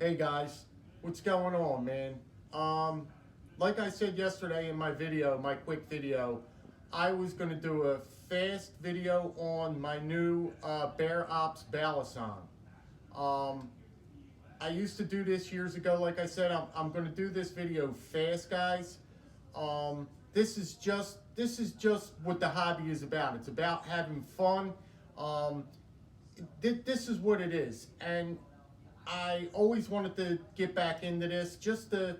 Hey guys, what's going on, man? Like I said yesterday in my video, my quick video, I was going to do a fast video on my new Bear Ops balisong. I used to do this years ago. Like I said, I'm going to do this video fast, guys. This is just what the hobby is about. It's about having fun. This is what it is, and I always wanted to get back into this just to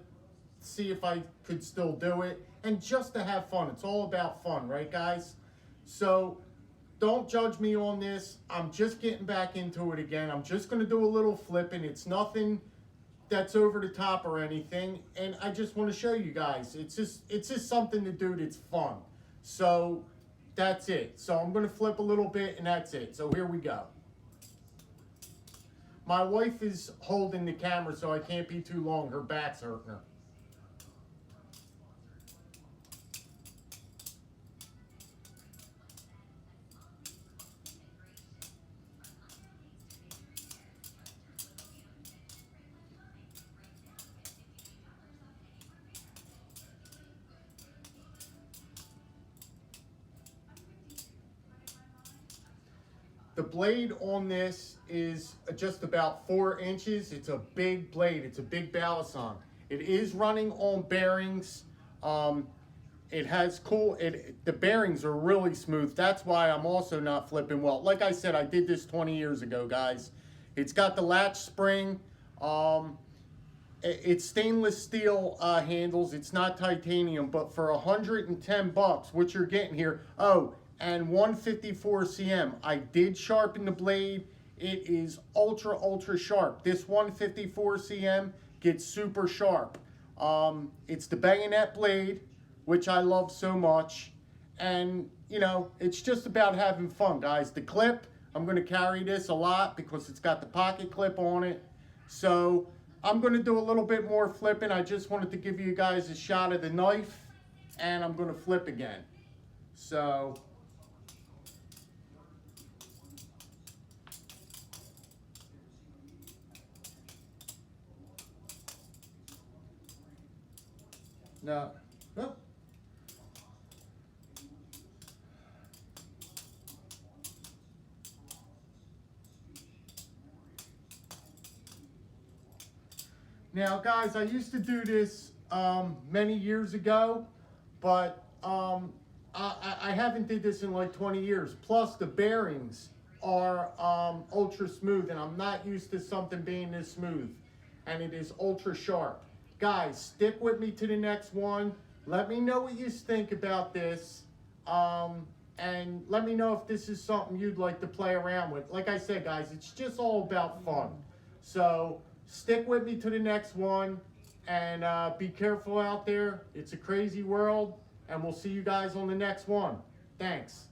see if I could still do it and just to have fun. It's all about fun, right, guys? So don't judge me on this. I'm just getting back into it again. I'm just going to do a little flipping. It's nothing that's over the top or anything, and I just want to show you guys. It's just something to do that's fun. So that's it. So I'm going to flip a little bit, and that's it. So here we go. My wife is holding the camera, so I can't be too long. Her back's hurting her. The blade on this is just about 4 inches. It's a big blade. It's a big balisong. It is running on bearings. It has the bearings are really smooth. That's why I'm also not flipping well. Like I said, I did this 20 years ago, guys. It's got the latch spring. It's stainless steel handles. It's not titanium, but for 110 bucks, what you're getting here, and 154 cm. I did sharpen the blade. It is ultra sharp. This 154 cm gets super sharp. It's the bayonet blade, which I love so much. And, you know, it's just about having fun, guys. The clip, I'm going to carry this a lot because it's got the pocket clip on it. So I'm going to do a little bit more flipping. I just wanted to give you guys a shot of the knife, and I'm going to flip again. So no. Now, guys, I used to do this many years ago, but I haven't did this in like 20 years. Plus, the bearings are ultra smooth, and I'm not used to something being this smooth. And it is ultra sharp. Guys, stick with me to the next one. Let me know what you think about this. And let me know if this is something you'd like to play around with. Like I said, guys, it's just all about fun. So stick with me to the next one, and be careful out there. It's a crazy world, and we'll see you guys on the next one. Thanks.